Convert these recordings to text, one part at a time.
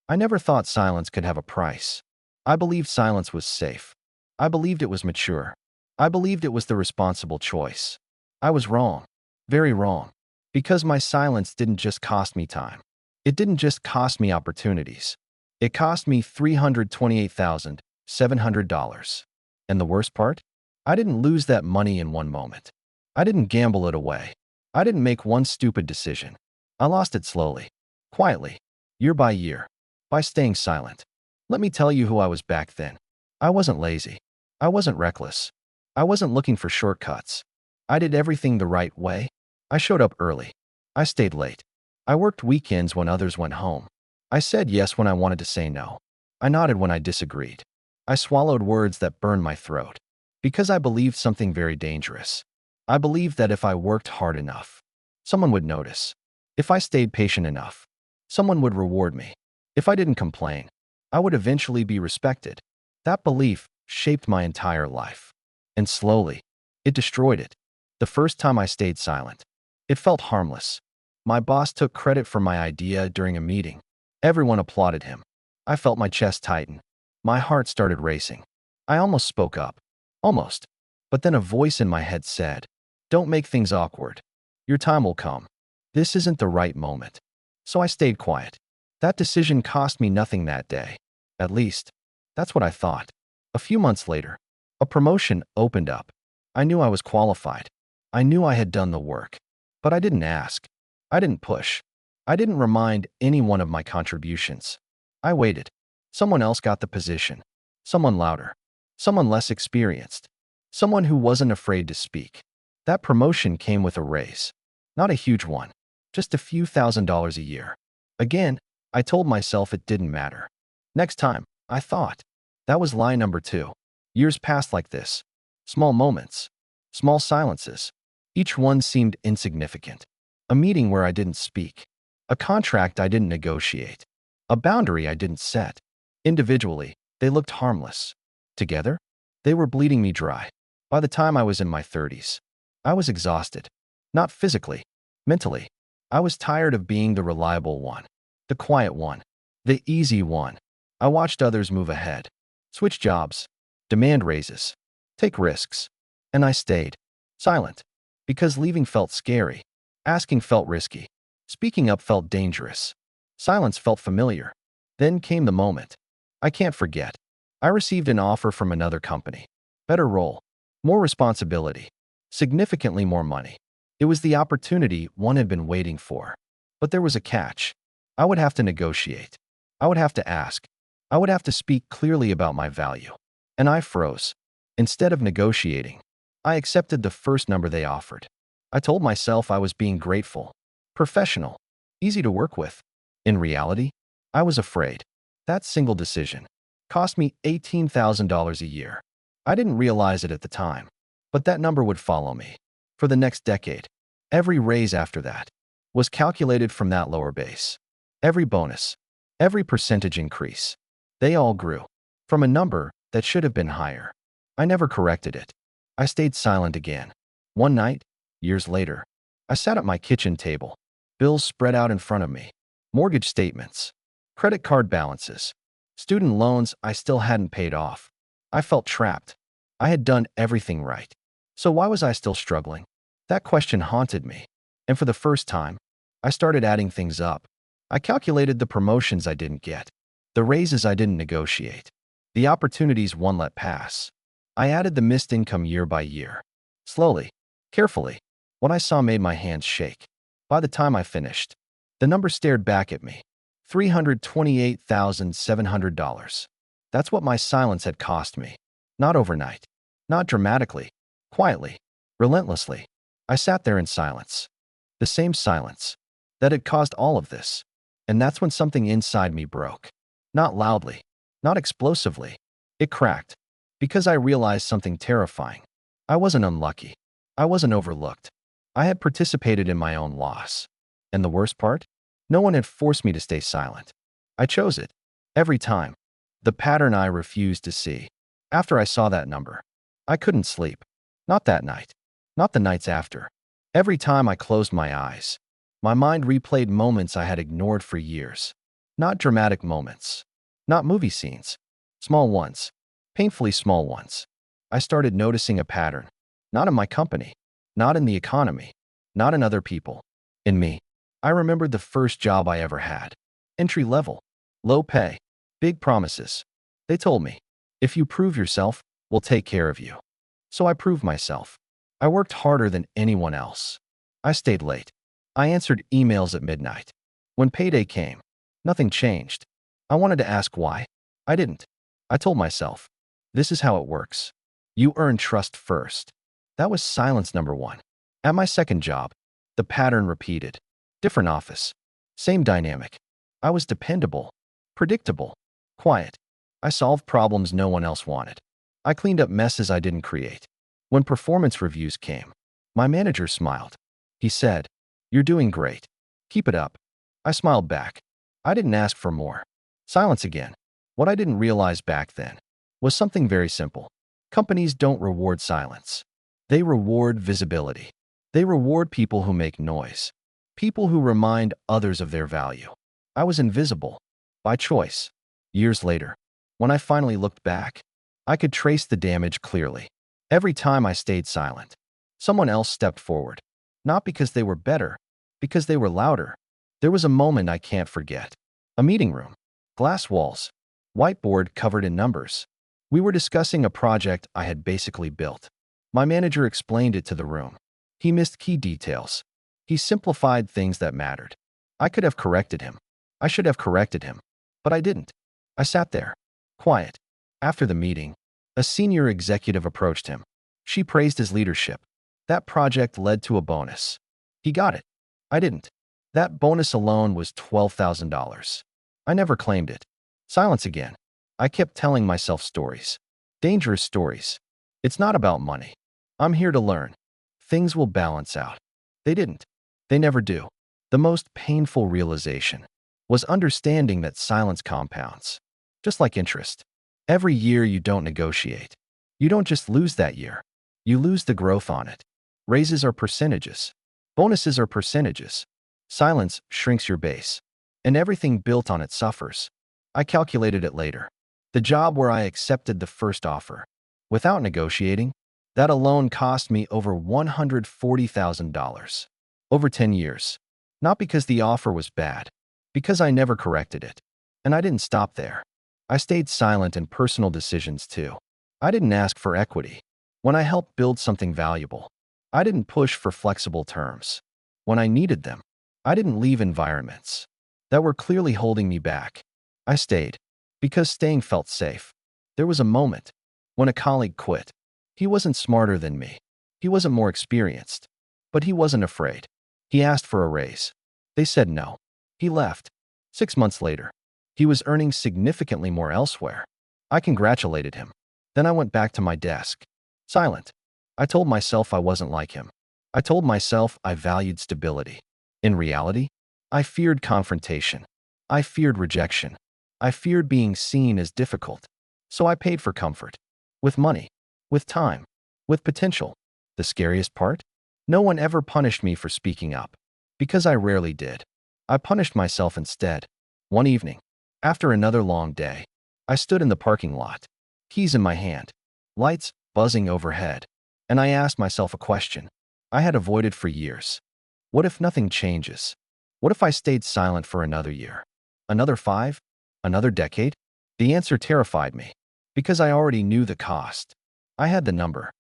I never thought silence could have a price. I believed silence was safe. I believed it was mature. I believed it was the responsible choice. I was wrong. Very wrong. Because my silence didn't just cost me time. It didn't just cost me opportunities. It cost me $328,700. And the worst part? I didn't lose that money in one moment. I didn't gamble it away. I didn't make one stupid decision. I lost it slowly, quietly, year by year, by staying silent. Let me tell you who I was back then. I wasn't lazy. I wasn't reckless. I wasn't looking for shortcuts. I did everything the right way. I showed up early. I stayed late. I worked weekends when others went home. I said yes when I wanted to say no. I nodded when I disagreed. I swallowed words that burned my throat. Because I believed something very dangerous. I believed that if I worked hard enough, someone would notice. If I stayed patient enough, someone would reward me. If I didn't complain, I would eventually be respected. That belief shaped my entire life. And slowly, it destroyed it. The first time I stayed silent, it felt harmless. My boss took credit for my idea during a meeting. Everyone applauded him. I felt my chest tighten. My heart started racing. I almost spoke up. Almost. But then a voice in my head said, "Don't make things awkward. Your time will come. This isn't the right moment." So I stayed quiet. That decision cost me nothing that day. At least, that's what I thought. A few months later, a promotion opened up. I knew I was qualified. I knew I had done the work. But I didn't ask. I didn't push. I didn't remind anyone of my contributions. I waited. Someone else got the position. Someone louder. Someone less experienced. Someone who wasn't afraid to speak. That promotion came with a raise. Not a huge one. Just a few $1,000s a year. Again, I told myself it didn't matter. Next time, I thought. That was lie number 2. Years passed like this. Small moments. Small silences. Each one seemed insignificant. A meeting where I didn't speak. A contract I didn't negotiate. A boundary I didn't set. Individually, they looked harmless. Together, they were bleeding me dry. By the time I was in my 30s, I was exhausted. Not physically, mentally. I was tired of being the reliable one. The quiet one. The easy one. I watched others move ahead. Switch jobs. Demand raises. Take risks. And I stayed. Silent. Because leaving felt scary. Asking felt risky. Speaking up felt dangerous. Silence felt familiar. Then came the moment. I can't forget. I received an offer from another company. Better role. More responsibility. Significantly more money. It was the opportunity one had been waiting for. But there was a catch. I would have to negotiate. I would have to ask. I would have to speak clearly about my value. And I froze. Instead of negotiating, I accepted the first number they offered. I told myself I was being grateful, professional, easy to work with. In reality, I was afraid. That single decision cost me $18,000 a year. I didn't realize it at the time, but that number would follow me for the next decade. Every raise after that was calculated from that lower base. Every bonus, every percentage increase, they all grew from a number that should have been higher. I never corrected it. I stayed silent again. One night, years later, I sat at my kitchen table. Bills spread out in front of me. Mortgage statements, credit card balances, student loans I still hadn't paid off. I felt trapped. I had done everything right. So why was I still struggling? That question haunted me. And for the first time, I started adding things up. I calculated the promotions I didn't get, the raises I didn't negotiate, the opportunities one let pass. I added the missed income year by year. Slowly, carefully, what I saw made my hands shake. By the time I finished, the number stared back at me. $328,700. That's what my silence had cost me. Not overnight. Not dramatically. Quietly. Relentlessly. I sat there in silence. The same silence that had caused all of this. And that's when something inside me broke. Not loudly. Not explosively. It cracked. Because I realized something terrifying. I wasn't unlucky. I wasn't overlooked. I had participated in my own loss. And the worst part? No one had forced me to stay silent. I chose it. Every time. The pattern I refused to see. After I saw that number, I couldn't sleep. Not that night. Not the nights after. Every time I closed my eyes, my mind replayed moments I had ignored for years. Not dramatic moments. Not movie scenes. Small ones. Painfully small ones. I started noticing a pattern. Not in my company. Not in the economy. Not in other people. In me. I remembered the first job I ever had. Entry level. Low pay. Big promises. They told me, if you prove yourself, we'll take care of you. So I proved myself. I worked harder than anyone else. I stayed late. I answered emails at midnight. When payday came, nothing changed. I wanted to ask why. I didn't. I told myself, this is how it works. You earn trust first. That was silence number one. At my second job, the pattern repeated. Different office. Same dynamic. I was dependable, predictable, quiet. I solved problems no one else wanted. I cleaned up messes I didn't create. When performance reviews came, my manager smiled. He said, "You're doing great. Keep it up." I smiled back. I didn't ask for more. Silence again. What I didn't realize back then was something very simple. Companies don't reward silence. They reward visibility. They reward people who make noise. People who remind others of their value. I was invisible. By choice. Years later, when I finally looked back, I could trace the damage clearly. Every time I stayed silent, someone else stepped forward. Not because they were better, because they were louder. There was a moment I can't forget. A meeting room. Glass walls. Whiteboard covered in numbers. We were discussing a project I had basically built. My manager explained it to the room. He missed key details. He simplified things that mattered. I could have corrected him. I should have corrected him. But I didn't. I sat there, quiet. After the meeting, a senior executive approached him. She praised his leadership. That project led to a bonus. He got it. I didn't. That bonus alone was $12,000. I never claimed it. Silence again. I kept telling myself stories. Dangerous stories. It's not about money. I'm here to learn. Things will balance out. They didn't. They never do. The most painful realization was understanding that silence compounds. Just like interest. Every year you don't negotiate. You don't just lose that year. You lose the growth on it. Raises are percentages. Bonuses are percentages. Silence shrinks your base. And everything built on it suffers. I calculated it later. The job where I accepted the first offer, without negotiating, that alone cost me over $140,000. Over 10 years. Not because the offer was bad, because I never corrected it. And I didn't stop there. I stayed silent in personal decisions too. I didn't ask for equity. When I helped build something valuable, I didn't push for flexible terms. When I needed them, I didn't leave environments that were clearly holding me back. I stayed because staying felt safe. There was a moment when a colleague quit. He wasn't smarter than me. He wasn't more experienced. But he wasn't afraid. He asked for a raise. They said no. He left. 6 months later, he was earning significantly more elsewhere. I congratulated him. Then I went back to my desk. Silent. I told myself I wasn't like him. I told myself I valued stability. In reality, I feared confrontation. I feared rejection. I feared being seen as difficult. So I paid for comfort. With money. With time. With potential. The scariest part? No one ever punished me for speaking up. Because I rarely did. I punished myself instead. One evening, after another long day, I stood in the parking lot. Keys in my hand. Lights buzzing overhead. And I asked myself a question I had avoided for years. What if nothing changes? What if I stayed silent for another year? Another 5? Another decade? The answer terrified me. Because I already knew the cost. I had the number.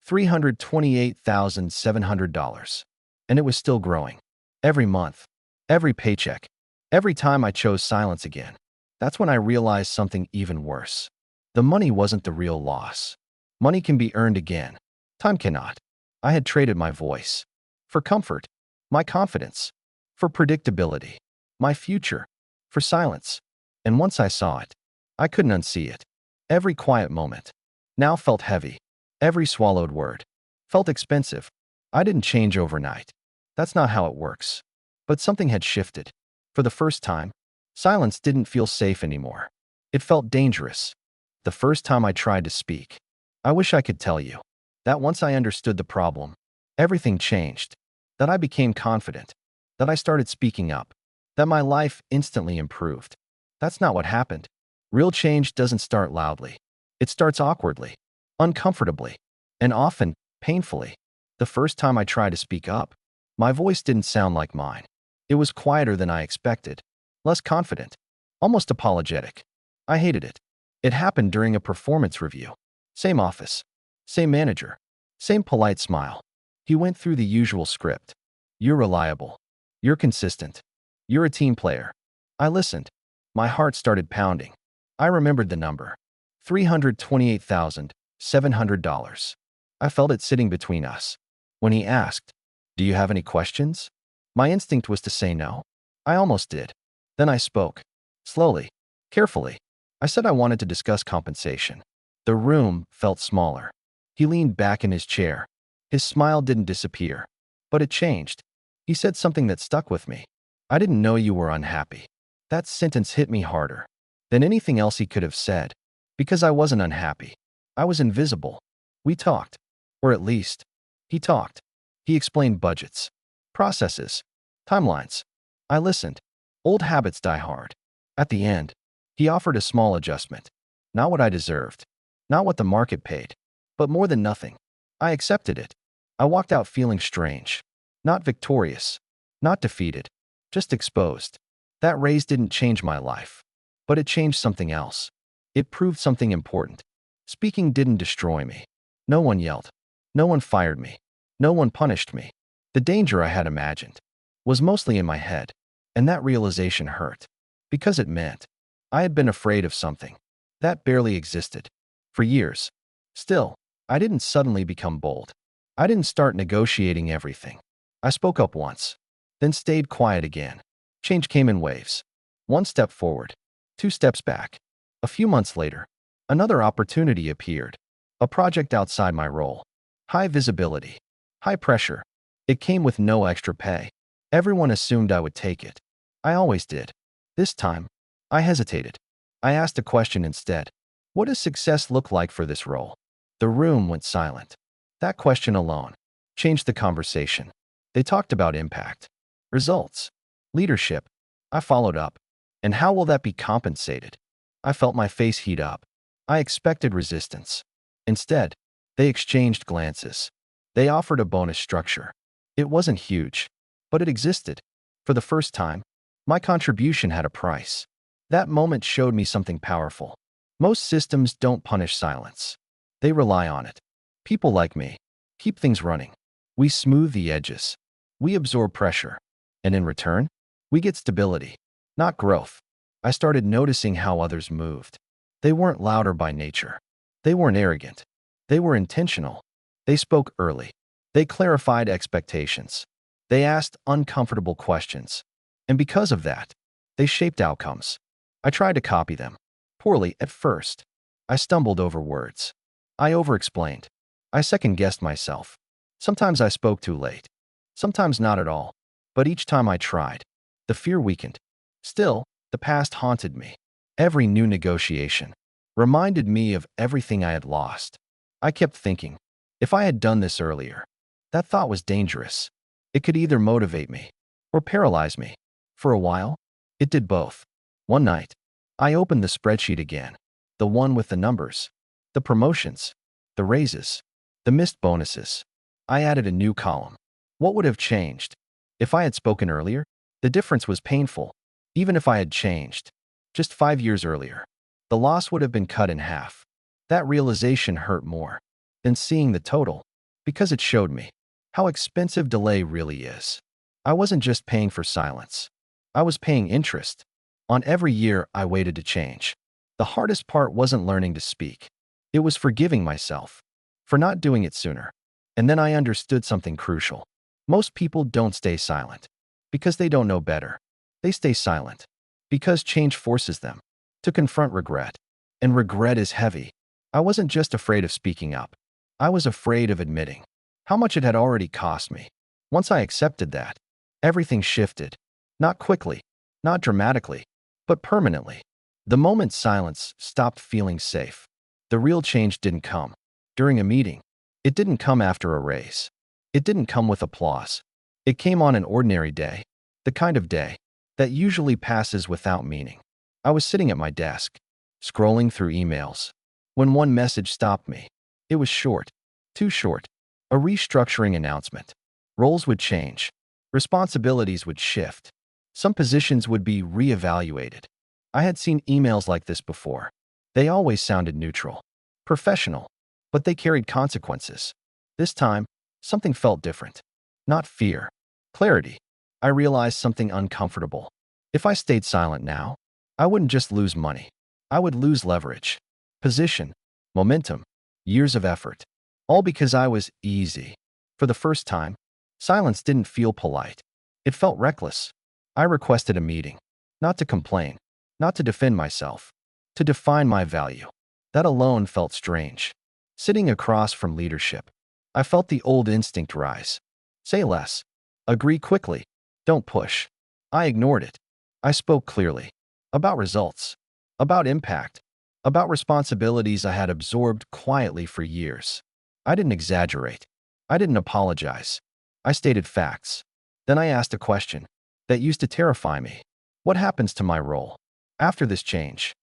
$328,700. And it was still growing. Every month. Every paycheck. Every time I chose silence again. That's when I realized something even worse. The money wasn't the real loss. Money can be earned again. Time cannot. I had traded my voice. For comfort. My confidence. For predictability. My future. For silence. And once I saw it, I couldn't unsee it. Every quiet moment now felt heavy. Every swallowed word felt expensive. I didn't change overnight. That's not how it works. But something had shifted. For the first time, silence didn't feel safe anymore. It felt dangerous. The first time I tried to speak. I wish I could tell you that once I understood the problem, everything changed. That I became confident. That I started speaking up. That my life instantly improved. That's not what happened. Real change doesn't start loudly. It starts awkwardly, uncomfortably, and often painfully. The first time I tried to speak up, my voice didn't sound like mine. It was quieter than I expected, less confident, almost apologetic. I hated it. It happened during a performance review. Same office, same manager, same polite smile. He went through the usual script. You're reliable. You're consistent. You're a team player. I listened. My heart started pounding. I remembered the number. $328,700. I felt it sitting between us. When he asked, "Do you have any questions?" My instinct was to say no. I almost did. Then I spoke. Slowly, carefully. I said I wanted to discuss compensation. The room felt smaller. He leaned back in his chair. His smile didn't disappear, but it changed. He said something that stuck with me. "I didn't know you were unhappy." That sentence hit me harder than anything else he could have said, because I wasn't unhappy. I was invisible. We talked, or at least, he talked. He explained budgets, processes, timelines. I listened. Old habits die hard. At the end, he offered a small adjustment. Not what I deserved, not what the market paid, but more than nothing. I accepted it. I walked out feeling strange, not victorious, not defeated, just exposed. That raise didn't change my life, but it changed something else. It proved something important. Speaking didn't destroy me. No one yelled. No one fired me. No one punished me. The danger I had imagined was mostly in my head, and that realization hurt, because it meant I had been afraid of something that barely existed for years. Still, I didn't suddenly become bold. I didn't start negotiating everything. I spoke up once, then stayed quiet again. Change came in waves. One step forward, two steps back. A few months later, another opportunity appeared. A project outside my role. High visibility, high pressure. It came with no extra pay. Everyone assumed I would take it. I always did. This time, I hesitated. I asked a question instead. What does success look like for this role? The room went silent. That question alone changed the conversation. They talked about impact, results, leadership. I followed up. And how will that be compensated? I felt my face heat up. I expected resistance. Instead, they exchanged glances. They offered a bonus structure. It wasn't huge, but it existed. For the first time, my contribution had a price. That moment showed me something powerful. Most systems don't punish silence. They rely on it. People like me keep things running. We smooth the edges. We absorb pressure. And in return, we get stability, not growth. I started noticing how others moved. They weren't louder by nature. They weren't arrogant. They were intentional. They spoke early. They clarified expectations. They asked uncomfortable questions. And because of that, they shaped outcomes. I tried to copy them. Poorly at first. I stumbled over words. I over-explained. I second-guessed myself. Sometimes I spoke too late. Sometimes not at all. But each time I tried, the fear weakened. Still, the past haunted me. Every new negotiation reminded me of everything I had lost. I kept thinking, if I had done this earlier. That thought was dangerous. It could either motivate me or paralyze me. For a while, it did both. One night, I opened the spreadsheet again, the one with the numbers, the promotions, the raises, the missed bonuses. I added a new column. What would have changed? If I had spoken earlier, the difference was painful. Even if I had changed, just 5 years earlier, the loss would have been cut in half. That realization hurt more than seeing the total, because it showed me how expensive delay really is. I wasn't just paying for silence. I was paying interest on every year I waited to change. The hardest part wasn't learning to speak. It was forgiving myself for not doing it sooner. And then I understood something crucial. Most people don't stay silent because they don't know better. They stay silent because change forces them to confront regret. And regret is heavy. I wasn't just afraid of speaking up. I was afraid of admitting how much it had already cost me. Once I accepted that, everything shifted. Not quickly, not dramatically, but permanently. The moment silence stopped feeling safe, the real change didn't come during a meeting. It didn't come after a raise. It didn't come with applause. It came on an ordinary day, the kind of day that usually passes without meaning. I was sitting at my desk, scrolling through emails, when one message stopped me. It was short, too short. A restructuring announcement. Roles would change. Responsibilities would shift. Some positions would be reevaluated. I had seen emails like this before. They always sounded neutral, professional, but they carried consequences. This time, something felt different. Not fear, clarity. I realized something uncomfortable. If I stayed silent now, I wouldn't just lose money. I would lose leverage, position, momentum, years of effort. All because I was easy. For the first time, silence didn't feel polite. It felt reckless. I requested a meeting, not to complain, not to defend myself, to define my value. That alone felt strange. Sitting across from leadership, I felt the old instinct rise. Say less. Agree quickly. Don't push. I ignored it. I spoke clearly. About results. About impact. About responsibilities I had absorbed quietly for years. I didn't exaggerate. I didn't apologize. I stated facts. Then I asked a question that used to terrify me. What happens to my role after this change?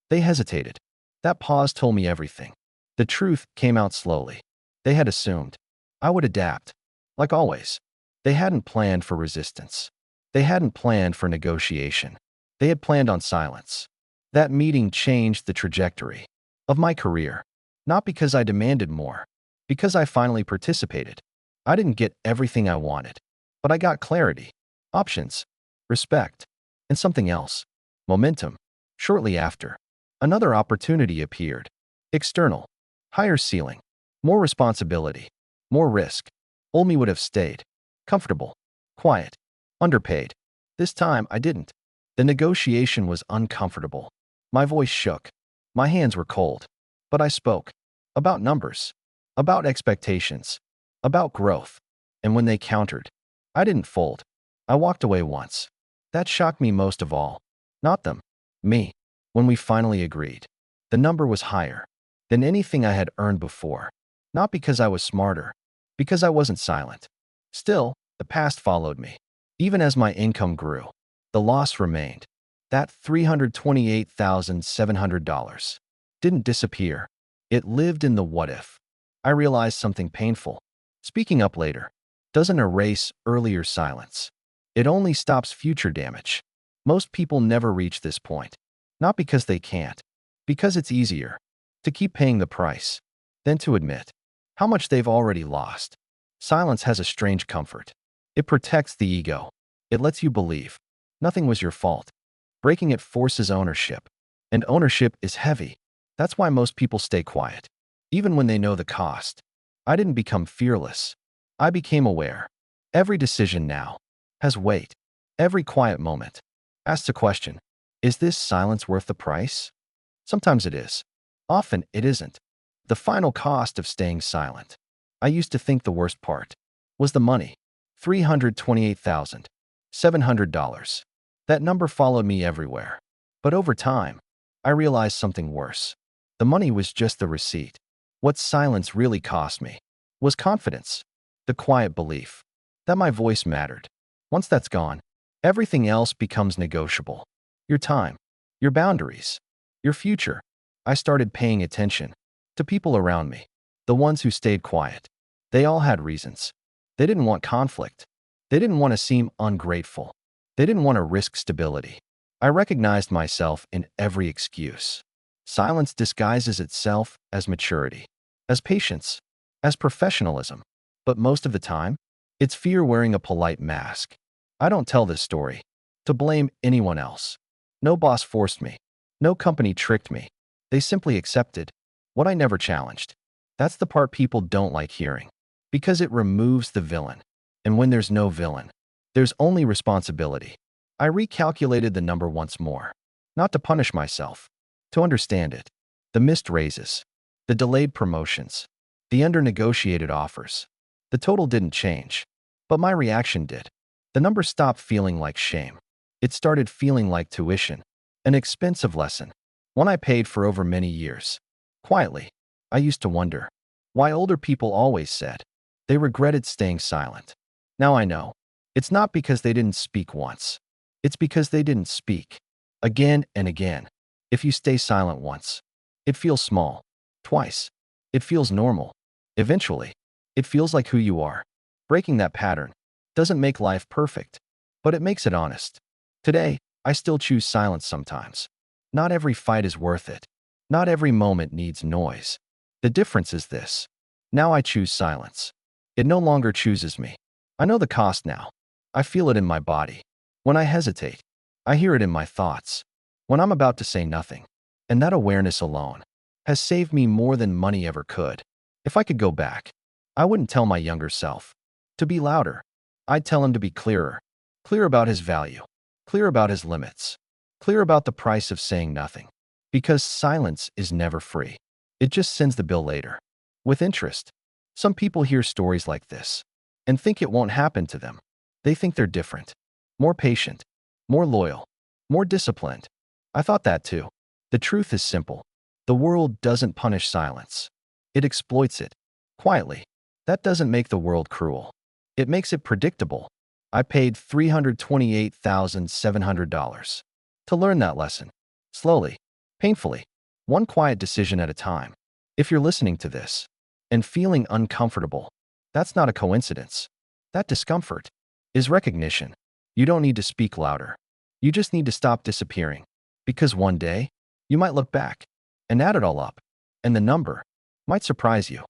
They hesitated. That pause told me everything. The truth came out slowly. They had assumed I would adapt. Like always. They hadn't planned for resistance. They hadn't planned for negotiation. They had planned on silence. That meeting changed the trajectory of my career. Not because I demanded more, because I finally participated. I didn't get everything I wanted, but I got clarity, options, respect, and something else, momentum. Shortly after, another opportunity appeared. External, higher ceiling, more responsibility, more risk. Old me would have stayed. Comfortable, quiet, underpaid. This time I didn't. The negotiation was uncomfortable. My voice shook. My hands were cold. But I spoke. About numbers. About expectations. About growth. And when they countered, I didn't fold. I walked away once. That shocked me most of all. Not them. Me. When we finally agreed, the number was higher than anything I had earned before. Not because I was smarter, because I wasn't silent. Still, the past followed me. Even as my income grew, the loss remained. That $328,700 didn't disappear. It lived in the what if. I realized something painful. Speaking up later doesn't erase earlier silence. It only stops future damage. Most people never reach this point. Not because they can't, because it's easier to keep paying the price than to admit how much they've already lost. Silence has a strange comfort. It protects the ego. It lets you believe nothing was your fault. Breaking it forces ownership, and ownership is heavy. That's why most people stay quiet, even when they know the cost. I didn't become fearless. I became aware. Every decision now has weight. Every quiet moment asks a question. Is this silence worth the price? Sometimes it is. Often it isn't. The final cost of staying silent. I used to think the worst part was the money. $328,700. That number followed me everywhere. But over time, I realized something worse. The money was just the receipt. What silence really cost me was confidence, the quiet belief that my voice mattered. Once that's gone, everything else becomes negotiable. Your time, your boundaries, your future. I started paying attention to people around me, the ones who stayed quiet. They all had reasons. They didn't want conflict. They didn't want to seem ungrateful. They didn't want to risk stability. I recognized myself in every excuse. Silence disguises itself as maturity, as patience, as professionalism. But most of the time, it's fear wearing a polite mask. I don't tell this story to blame anyone else. No boss forced me. No company tricked me. They simply accepted what I never challenged. That's the part people don't like hearing, because it removes the villain. And when there's no villain, there's only responsibility. I recalculated the number once more, not to punish myself, to understand it. The missed raises, the delayed promotions, the under-negotiated offers. The total didn't change, but my reaction did. The number stopped feeling like shame. It started feeling like tuition, an expensive lesson, one I paid for over many years. Quietly, I used to wonder why older people always said they regretted staying silent. Now I know. It's not because they didn't speak once. It's because they didn't speak. again and again. If you stay silent once, it feels small. Twice, it feels normal. Eventually, it feels like who you are. Breaking that pattern doesn't make life perfect, but it makes it honest. Today, I still choose silence sometimes. Not every fight is worth it. Not every moment needs noise. The difference is this. Now I choose silence. It no longer chooses me. I know the cost now. I feel it in my body. When I hesitate, I hear it in my thoughts. When I'm about to say nothing. And that awareness alone has saved me more than money ever could. If I could go back, I wouldn't tell my younger self to be louder. I'd tell him to be clearer. Clear about his value. Clear about his limits. Clear about the price of saying nothing. Because silence is never free. It just sends the bill later. With interest. Some people hear stories like this and think it won't happen to them. They think they're different, more patient, more loyal, more disciplined. I thought that too. The truth is simple. The world doesn't punish silence. It exploits it. Quietly. That doesn't make the world cruel. It makes it predictable. I paid $328,700 to learn that lesson. Slowly, painfully, one quiet decision at a time. If you're listening to this and feeling uncomfortable, that's not a coincidence. That discomfort is recognition. You don't need to speak louder. You just need to stop disappearing. Because one day, you might look back and add it all up, and the number might surprise you.